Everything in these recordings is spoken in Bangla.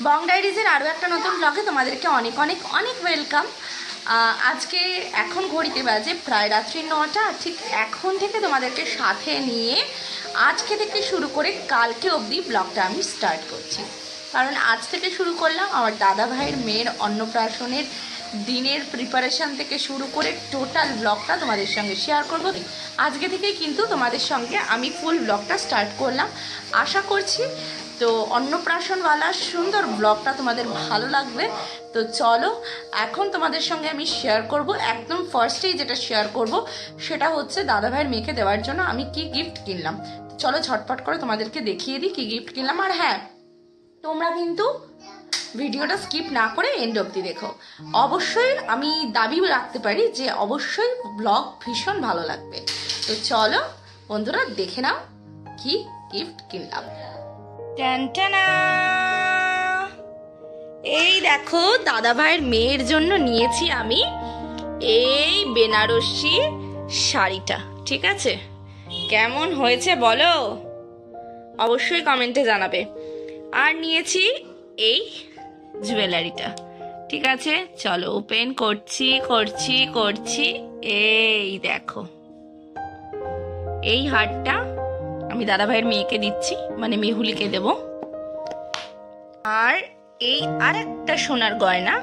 বং ডায়েরিজের আরও একটা নতুন ব্লগে তোমাদেরকে অনেক অনেক অনেক ওয়েলকাম। আজকে এখন ঘড়িতে বাজে প্রায় রাত্রি 9টা। ঠিক এখন থেকে তোমাদেরকে সাথে নিয়ে আজকে থেকে শুরু করে কালকে অবধি ব্লগটা আমি স্টার্ট করছি। কারণ আজ থেকে শুরু করলাম আমার দাদা ভাইয়ের মেয়ের অন্নপ্রাশনের দিনের প্রিপারেশান থেকে শুরু করে টোটাল ব্লগটা তোমাদের সঙ্গে শেয়ার করব। আজকে থেকেই কিন্তু তোমাদের সঙ্গে আমি ফুল ব্লগটা স্টার্ট করলাম। আশা করছি তো অন্নপ্রাশনওয়ালা সুন্দর ব্লগটা তোমাদের ভালো লাগবে। তো চলো এখন তোমাদের সঙ্গে আমি শেয়ার করব। একদম ফার্স্টেই যেটা শেয়ার করব সেটা হচ্ছে দাদা ভাইয়ের মেয়েকে দেওয়ার জন্য আমি কি গিফট কিনলাম। চলো ঝটপট করে তোমাদেরকে দেখিয়ে দিই কি গিফট কিনলাম। আর হ্যাঁ, তোমরা কিন্তু ভিডিওটা স্কিপ না করে এন্ড অবধি দেখো। অবশ্যই আমি দাবি রাখতে পারি যে অবশ্যই ব্লগ ভীষণ ভালো লাগবে। তো চলো বন্ধুরা দেখে নাও কি গিফট কিনলাম। টানটানা, এই দেখো দাদা ভাইয়ের মেয়ের জন্য নিয়েছি আমি এই বেনারসি শাড়িটা। ঠিক আছে, কেমন হয়েছে বলো, অবশ্যই কমেন্টে জানাবে। আর নিয়েছি এই জুয়েলারিটা। ঠিক আছে, চলো ওপেন করছি করছি করছি। এই দেখো, এই হারটা আমি দাদা ভাইয়ের মেয়েকে দিচ্ছি, মানে মেহুলিকে দেব। আর এই আরেকটা সোনার গয়না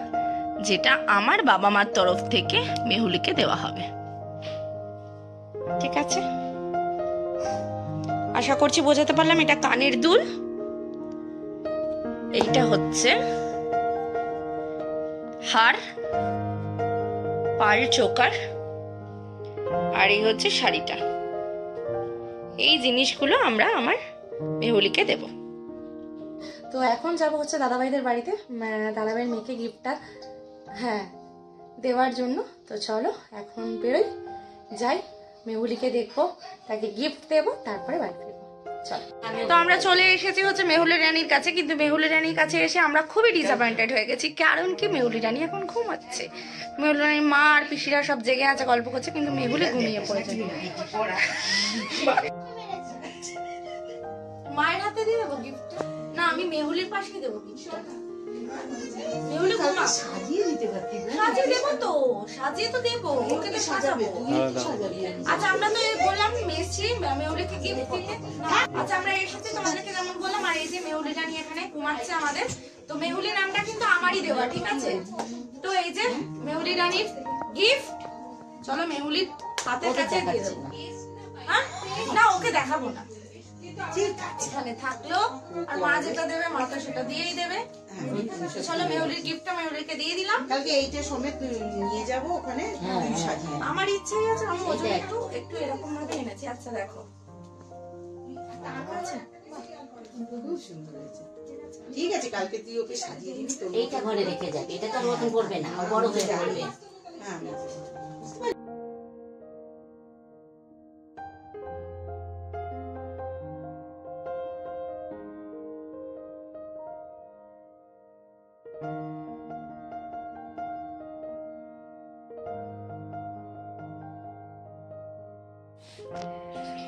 যেটা আমার বাবা মার তরফ থেকে মেহুলিকে দেওয়া হবে। ঠিক আছে, আশা করছি বোঝাতে পারলাম। এটা কানের দুল, এইটা হচ্ছে হার, পাল চোকার, আর এই হচ্ছে শাড়িটা। এই জিনিসগুলো আমরা আমার মেহুলিকে দেব। তো এখন যাব হচ্ছে দাদাভাইদের বাড়িতে দাদাভাইয়ের মেয়েকে গিফটটা দেওয়ার জন্য। তো চলো এখন বেরোই, যাই, মেহুলিকে দেখবো, তাকে গিফট দেবো, তারপরে বাড়ি ফিরবো। চলো। তো আমরা চলে এসেছি হচ্ছে মেহুলি রানীর কাছে, কিন্তু মেহুলি রানীর কাছে এসে আমরা খুবই ডিসঅ্যাপয়েন্টেড হয়ে গেছি। কারণ কি, মেহুলি রানী এখন ঘুমাচ্ছে। মেহুলি রানীর মা আর পিসিরা সব জেগে আছে, গল্প করছে, কিন্তু মেহুলি ঘুমিয়ে পড়েছে। মায়ের হাতে দিয়ে দেবো গিফটটা? না, আমি মেহুলির পাশেই দেবো গিফটটা। মেহুলি ঘুমা, সাজিয়ে দিতে পারতি। সাজিয়ে দেবো তো, সাজিয়ে তো দেবো, ওকে তো সাজাবো। আচ্ছা, আমরা তো বললাম এসেছি মেহুলিকে গিফট দিতে। আচ্ছা, আমরা এসেছি তোমাদেরকে যেমন বললাম। আর এই যে মেহুলি রানী এখানে ঘুমাচ্ছে আমাদের। তো মেহুলি নামটা কিন্তু আমারই দেওয়া, ঠিক আছে? তো এই যে মেহুলি রানীর গিফট, চলো মেহুলির হাতের কাছে দিয়ে দেবো। হ্যাঁ, না ওকে দেখাবো না, এখানে থাকলো। আর মা যেটা দেবে মা তো সেটা দিয়েই দেবে। চলো মেহুলির গিফটটা মেহুলিকে দিয়ে দিলাম। কালকে এইটা সমেত নিয়ে যাব ওখানে সাজিয়ে। আমার ইচ্ছাই আছে, আমি ওজন একটু একটু এরকম ভাবে এনেছি। আচ্ছা দেখো, আচ্ছা খুব সুন্দর হয়েছে। ঠিক আছে, কালকে তুই ওকে সাজিয়ে দিবি। তো এইটা ঘরে রেখে যাবে, এটা তো ওরকম করবে না, বড় হয়ে পড়বে। হ্যাঁ,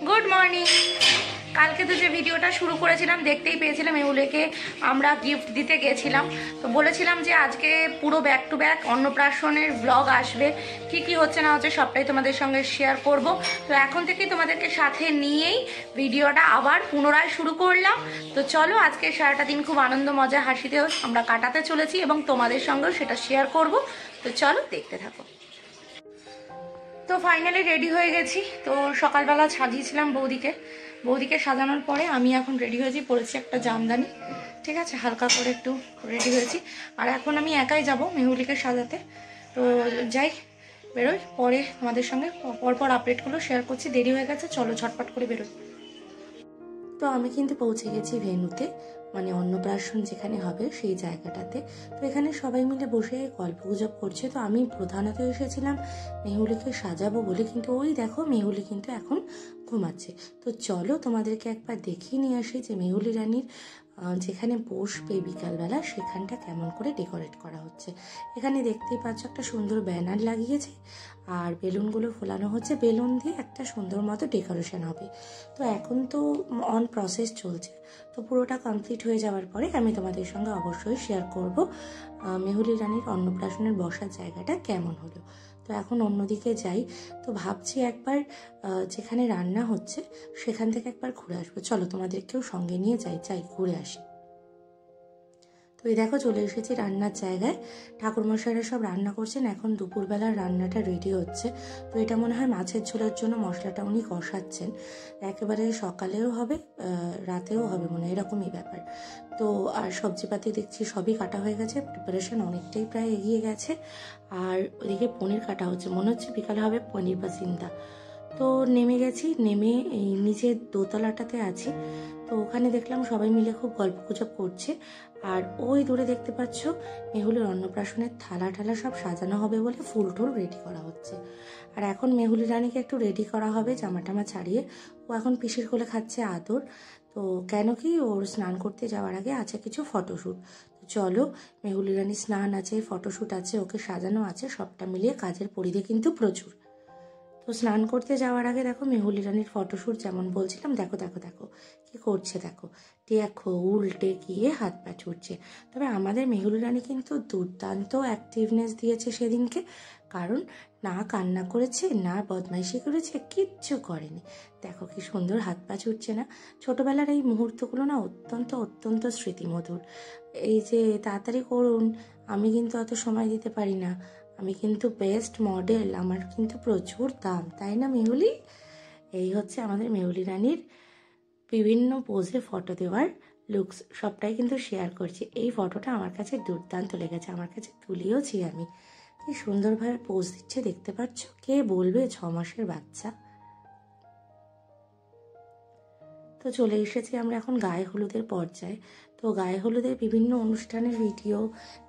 গুড মর্নিং। কালকে তো যে ভিডিওটা শুরু করেছিলাম দেখতেই পেয়েছিলাম, মেহুলিকে আমরা গিফট দিতে গেছিলাম। তো বলেছিলাম যে আজকে পুরো ব্যাক টু ব্যাক অন্নপ্রাশনের ব্লগ আসবে, কি কি হচ্ছে না হচ্ছে সবটাই তোমাদের সঙ্গে শেয়ার করব। তো এখন থেকেই তোমাদেরকে সাথে নিয়েই ভিডিওটা আবার পুনরায় শুরু করলাম। তো চলো, আজকে সারাটা দিন খুব আনন্দ মজা হাসিতেও আমরা কাটাতে চলেছি এবং তোমাদের সঙ্গেও সেটা শেয়ার করব। তো চলো দেখতে থাকো। তো ফাইনালি রেডি হয়ে গেছি। তো সকালবেলা সাজিয়েছিলাম বৌদিকে সাজানোর পরে আমি এখন রেডি হয়েছি, পরেছি একটা জামদানি। ঠিক আছে, হালকা করে একটু রেডি হয়েছি। আর এখন আমি একাই যাব মেহুলিকে সাজাতে। তো যাই, বেরোই, পরে তোমাদের সঙ্গে পরপর আপডেটগুলো শেয়ার করছি। দেরি হয়ে গেছে, চলো ঝটপট করে বেরোই। তো আমি কিন্তু পৌঁছে গেছি ভেন্যুতে, মানে অন্নপ্রাশন যেখানে হবে সেই জায়গাটাতে। তো এখানে সবাই মিলে বসে গল্প গুজব করছে। তো আমি প্রধানত এসেছিলাম মেহুলিকে সাজাবো বলে, কিন্তু ওই দেখো মেহুলি কিন্তু এখন ঘুমাচ্ছে। তো চলো তোমাদেরকে একবার দেখিয়ে নিয়ে আসি যে মেহুলি রানীর যেখানে বসবে বিকালবেলা সেখানটা কেমন করে ডেকোরেট করা হচ্ছে। এখানে দেখতেই পাচ্ছ একটা সুন্দর ব্যানার লাগিয়েছে আর বেলুনগুলো ফোলানো হচ্ছে, বেলুন দিয়ে একটা সুন্দর মতো ডেকোরেশন হবে। তো এখন তো অন প্রসেস চলছে, তো পুরোটা কমপ্লিট হয়ে যাওয়ার পরে আমি তোমাদের সঙ্গে অবশ্যই শেয়ার করব মেহুলি রানীর অন্নপ্রাশনের বসার জায়গাটা কেমন হলো। তো এখন অন্যদিকে যাই, তো ভাবছি একবার যেখানে রান্না হচ্ছে সেখান থেকে একবার ঘুরে আসবো। চলো তোমাদেরকেও সঙ্গে নিয়ে যাই ঘুরে আসি। তো এই দেখো চলে এসেছি রান্নার জায়গায়, ঠাকুরমশাইরা সব রান্না করছেন, এখন দুপুরবেলার রান্নাটা রেডি হচ্ছে। তো এটা মনে হয় মাছের ঝোলের জন্য মশলাটা উনি কষাচ্ছেন, একেবারে সকালেও হবে রাতেও হবে মনে হয়, এরকমই ব্যাপার। তো আর সবজিপাতি দেখছি সবই কাটা হয়ে গেছে, প্রিপারেশন অনেকটাই প্রায় এগিয়ে গেছে। আর ওদিকে পনির কাটা হচ্ছে, মনে হচ্ছে বিকালে হবে পনির বাসিন্দা। তো নেমে গেছি, নেমে এই নিচের দোতলাটাতে আছি। তো ওখানে দেখলাম সবাই মিলে খুব গল্পগুজব করছে। আর ওই দূরে দেখতে পাচ্ছ মেহুলির অন্নপ্রাশনের থালা ঠালা সব সাজানো হবে বলে ফুল টুল রেডি করা হচ্ছে। আর এখন মেহুলি রানীকে একটু রেডি করা হবে জামা টামা ছাড়িয়ে। ও এখন পিসির কোলে খাচ্ছে আদর। তো কেন কি ওর স্নান করতে যাওয়ার আগে আছে কিছু ফটোশ্যুট। তো চলো, মেহুলি রানীর স্নান আছে, ফটোশ্যুট আছে, ওকে সাজানো আছে, সবটা মিলিয়ে কাজের পরিধি কিন্তু প্রচুর। তো স্নান করতে যাওয়ার আগে দেখো মেহুলি রানীর ফটোশ্যুট যেমন বলছিলাম, দেখো দেখো দেখো কি করছে, দেখো উল্টে গিয়ে হাত পা ছুটছে। তবে আমাদের মেহুলি রানী কিন্তু দুর্দান্ত অ্যাক্টিভনেস দিয়েছে সেদিনকে, কারণ না কান্না করেছে না বদমাইশি করেছে, কিচ্ছু করেনি। দেখো কি সুন্দর হাত পা ছুটছে না। ছোটবেলার এই মুহূর্তগুলো না অত্যন্ত অত্যন্ত স্মৃতিমধুর। এই যে তাড়াতাড়ি করুন, আমি কিন্তু অত সময় দিতে পারি না, আমি কিন্তু বেস্ট মডেল, আমার কিন্তু প্রচুর দাম, তাই না মেহুলি? এই হচ্ছে আমাদের মেহুলি রানীর বিভিন্ন পোজে ফটো দেওয়ার লুকস, সবটাই কিন্তু শেয়ার করছি। এই ফটোটা আমার কাছে দুর্দান্ত লেগেছে, আমার কাছে তুলিয়েওছি আমি। কি সুন্দরভাবে পোজ দিচ্ছে দেখতে পাচ্ছ, কে বলবে 6 মাসের বাচ্চা। তো চলে এসেছি আমরা এখন গায়ে হলুদের পর্যায়ে। তো গায়ে হলুদের বিভিন্ন অনুষ্ঠানের ভিডিও,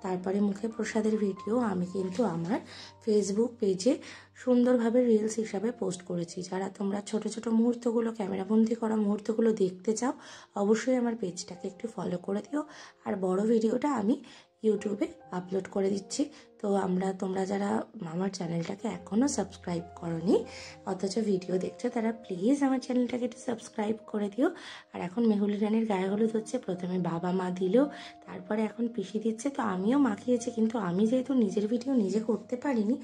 তারপরে মুখে প্রসাদের ভিডিও আমি কিন্তু আমার ফেসবুক পেজে সুন্দরভাবে রিলস হিসাবে পোস্ট করেছি। যারা তোমরা ছোট ছোট মুহূর্তগুলো, ক্যামেরাবন্দি করা মুহূর্তগুলো দেখতে চাও, অবশ্যই আমার পেজটাকে একটু ফলো করে দিও। আর বড় ভিডিওটা আমি ইউটিউবে আপলোড করে দিচ্ছি। তো তোমরা যারা আমার চ্যানেলটাকে এখনও সাবস্ক্রাইব করোনি অথচ ভিডিও দেখছো, তারা প্লিজ আমার চ্যানেলটাকে একটু সাবস্ক্রাইব করে দিও। আর এখন মেহুলি রানীর গায়ে হলুদ হচ্ছে, প্রথমে বাবা মা দিল, তারপরে এখন পিসি দিচ্ছে। তো আমিও মাখিয়েছি, কিন্তু আমি যেহেতু নিজের ভিডিও নিজে করতে পারিনি,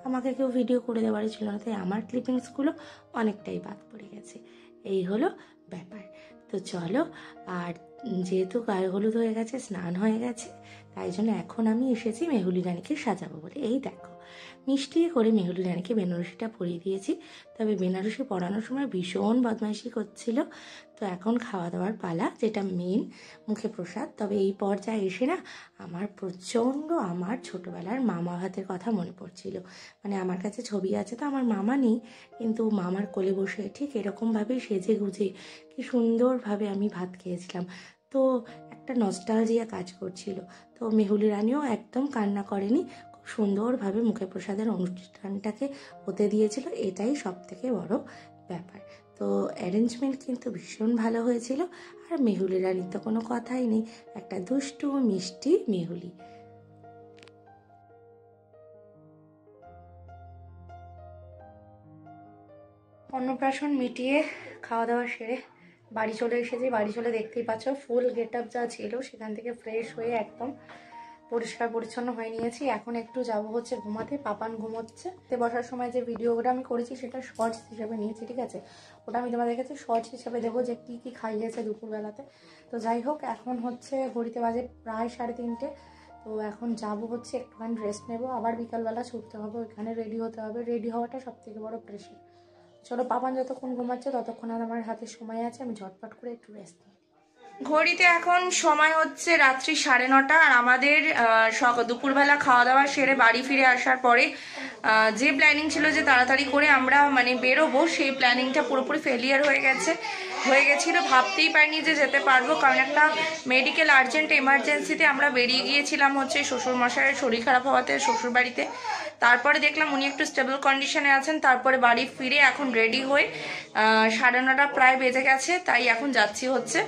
আমাকে কেউ ভিডিও করে দেওয়ারই ছিল না, তাই আমার ক্লিপিংসগুলো অনেকটাই বাদ পড়ে গেছে। এই হলো ব্যাপার। তো চলো, আর যেহেতু গায়ে হলুদ হয়ে গেছে, স্নান হয়ে গেছে, তাই জন্য এখন আমি এসেছি মেহুলি রানীকে সাজাবো বলে। এই দেখো মিষ্টি করে মেহুলি রানীকে বেনারসিটা পরিয়ে দিয়েছি। তবে বেনারসি পরানোর সময় ভীষণ বদমাইশি করছিল। তো এখন খাওয়া দাওয়ার পালা, যেটা মেন মুখে প্রসাদ। তবে এই পর্যায়ে এসে না আমার প্রচণ্ড আমার ছোটোবেলার মামা ভাতের কথা মনে পড়ছিল। মানে আমার কাছে ছবি আছে, তো আমার মামা নেই, কিন্তু মামার কোলে বসে ঠিক এরকমভাবে সেজে গুজে কি সুন্দরভাবে আমি ভাত খেয়েছিলাম। তো একটা নস্টালজিয়া কাজ করছিল। তো মেহুলি রানীও একদম কান্না করেনি, খুব সুন্দরভাবে মুখে প্রসাদের অনুষ্ঠানটাকে হতে দিয়েছিল, এটাই সব থেকে বড় ব্যাপার। তো অ্যারেঞ্জমেন্ট কিন্তু ভীষণ ভালো হয়েছিল। আর মেহুলি রানীর তো কোনো কথাই নেই, একটা দুষ্টু মিষ্টি মেহুলি। অন্নপ্রাশন মিটিয়ে খাওয়া দাওয়া সেরে বাড়ি চলে এসেছি। বাড়ি চলে দেখতেই পাচ্ছ ফুল গেট আপ যা ছিল সেখান থেকে ফ্রেশ হয়ে একদম পরিষ্কার পরিচ্ছন্ন হয়ে নিয়েছি। এখন একটু যাব হচ্ছে ঘুমাতে, পাপান ঘুমোচ্ছে। বসার সময় যে ভিডিওটা আমি করেছি সেটা শর্টস হিসেবে নিয়েছি, ঠিক আছে? ওটা আমি তোমাদের কাছে শর্টস হিসেবে দেবো যে কী কী খাইয়েছে দুপুরবেলাতে। তো যাই হোক, এখন হচ্ছে ঘড়িতে বাজে প্রায় 3:30। তো এখন যাব হচ্ছে একটুখানি রেস্ট নেবো, আবার বিকালবেলা ছুটতে হবে, ওইখানে রেডি হতে হবে। রেডি হওয়াটা সব থেকে বড় প্রেশার। চলো, পাপান যতক্ষণ ঘুমাচ্ছে ততক্ষণ আর আমার হাতে সময় আছে, আমি ঝটপট করে একটু রেস্ট নিই। ঘড়িতে এখন সময় হচ্ছে রাত্রি 9:30। আর আমাদের দুপুরবেলা খাওয়া দাওয়া সেরে বাড়ি ফিরে আসার পরে যে প্ল্যানিং ছিল যে তাড়াতাড়ি করে আমরা বেরোবো, সেই প্ল্যানিংটা পুরোপুরি ফেলিয়ার হয়ে গেছিল। ভাবতেই পারিনি যে যেতে পারবো, কারণ একটা মেডিকেল আর্জেন্ট এমার্জেন্সিতে আমরা বেরিয়ে গিয়েছিলাম হচ্ছে শ্বশুরমশাইয়ের শরীর খারাপ হওয়াতে শ্বশুর বাড়িতে। তারপরে দেখলাম উনি একটু স্টেবল কন্ডিশনে আছেন। তারপরে বাড়ি ফিরে এখন রেডি হয়ে 9:30 প্রায় বেজে গেছে, তাই এখন যাচ্ছি হচ্ছে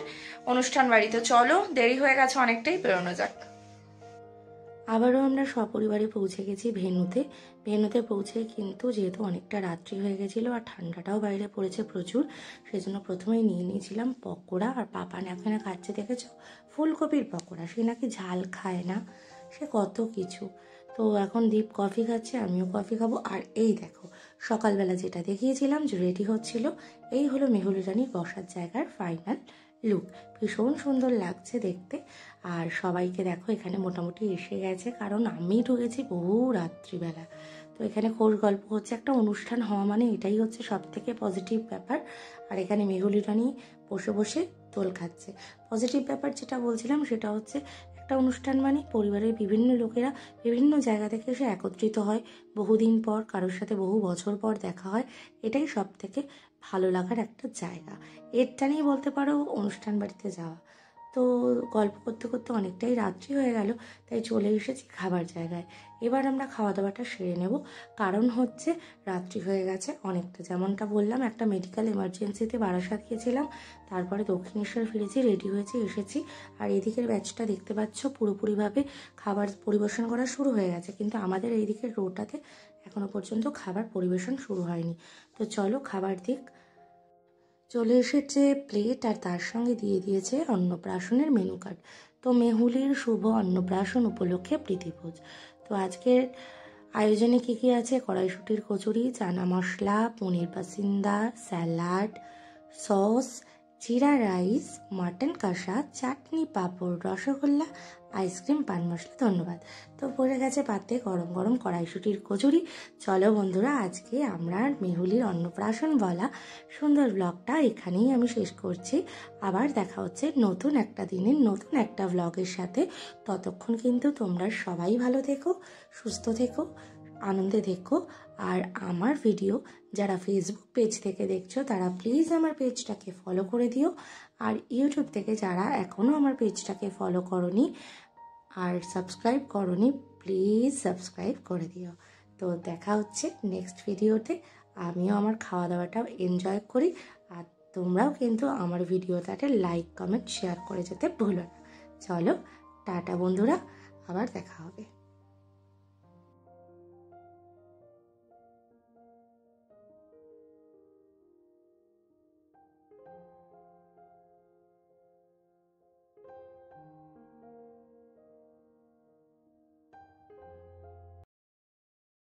অনুষ্ঠান বাড়িতে। চলো, দেরি হয়ে গেছে অনেকটাই, বেরোনো যাক। আবারও আমরা সপরিবারে পৌঁছে গেছি ভেন্যুতে। ভেন্যুতে পৌঁছে কিন্তু যেহেতু অনেকটা রাত্রি হয়ে গেছিলো আর ঠান্ডাটাও বাইরে পড়েছে প্রচুর, সেজন্য প্রথমেই নিয়ে নিয়েছিলাম পকোড়া। আর পাপান এখানে খাচ্ছে দেখেছো, ফুলকপির পকোড়া। সে নাকি ঝাল খায় না, সে কত কিছু। তো এখন দীপ কফি খাচ্ছে, আমিও কফি খাবো। আর এই দেখো, সকালবেলা যেটা দেখিয়েছিলাম যে রেডি হচ্ছিল, এই হলো মেহুলি রানীর বসার জায়গার ফাইনাল লুক। ভীষণ সুন্দর লাগছে দেখতে। আর সবাইকে দেখো এখানে মোটামুটি এসে গেছে, কারণ আমি ঢুকেছি বহু রাত্রিবেলা। তো এখানে খোশ গল্প হচ্ছে, একটা অনুষ্ঠান হওয়া মানে এটাই হচ্ছে সব থেকে পজিটিভ ব্যাপার। আর এখানে মেহুলি রানী বসে বসে দোল খাচ্ছে। পজিটিভ ব্যাপার যেটা বলছিলাম সেটা হচ্ছে, একটা অনুষ্ঠান মানে পরিবারের বিভিন্ন লোকেরা বিভিন্ন জায়গা থেকে এসে একত্রিত হয় বহুদিন পর, কারোর সাথে বহু বছর পর দেখা হয়। এটাই সব থেকে ভালো লাগার একটা জায়গা। এরটা নিয়ে বলতে পারো অনুষ্ঠান বাড়িতে যাওয়া। তো গল্প করতে করতে অনেকটাই রাত্রি হয়ে গেল, তাই চলে এসেছি খাবার জায়গায়। এবার আমরা খাওয়া দাওয়াটা সেরে নেব, কারণ হচ্ছে রাত্রি হয়ে গেছে অনেকটা। যেমনটা বললাম, একটা মেডিকেল এমার্জেন্সিতে বারাসাত গিয়েছিলাম, তারপরে দক্ষিণেশ্বর ফিরেছি, রেডি হয়েছি, এসেছি। আর এদিকের ব্যাচটা দেখতে পাচ্ছ পুরোপুরিভাবে খাবার পরিবেশন করা শুরু হয়ে গেছে, কিন্তু আমাদের এই দিকের রোটাতে এখনো পর্যন্ত খাবার পরিবেশন শুরু হয়নি। তো চলো খাবার দিক। চলে এসেছে প্লেট, আর তার সঙ্গে দিয়ে দিয়েছে অন্নপ্রাশনের মেনু কার্ড। তো মেহুলির শুভ অন্নপ্রাশন উপলক্ষে প্রীতিভোজ। তো আজকের আয়োজনে কী কী আছে, কড়াইশুটির কচুরি, চানা মশলা, পনির পাসিন্দা, স্যালাড, সস, জিরা রাইস, মাটন কষা, চাটনি, পাঁপড়, রসগোল্লা, আইসক্রিম, পান মশলা। ধন্যবাদ। তো পড়ে গেছে পাতে গরম গরম কড়াইশুটির কচুরি। চলো বন্ধুরা, আজকে আমরা মেহুলির অন্নপ্রাশন বলা সুন্দর ব্লগটা এখানেই আমি শেষ করছি। আবার দেখা হচ্ছে নতুন একটা দিনের নতুন একটা ব্লগের সাথে। ততক্ষণ কিন্তু তোমরা সবাই ভালো থেকো, সুস্থ থেকো, আনন্দে থেকো। আর আমার ভিডিও যারা ফেসবুক পেজ থেকে দেখছো, তারা প্লিজ আমার পেজটাকে ফলো করে দিও। আর ইউটিউব থেকে যারা এখনও আমার পেজটাকে ফলো করনি আর সাবস্ক্রাইব করনি, প্লিজ সাবস্ক্রাইব করে দিও। তো দেখা হচ্ছে নেক্সট ভিডিওতে। আমিও আমার খাওয়া দাওয়াটা এনজয় করি, আর তোমরাও কিন্তু আমার ভিডিওটাতে লাইক, কমেন্ট, শেয়ার করে যেতে ভুলো না। চলো টাটা বন্ধুরা, আবার দেখা হবে।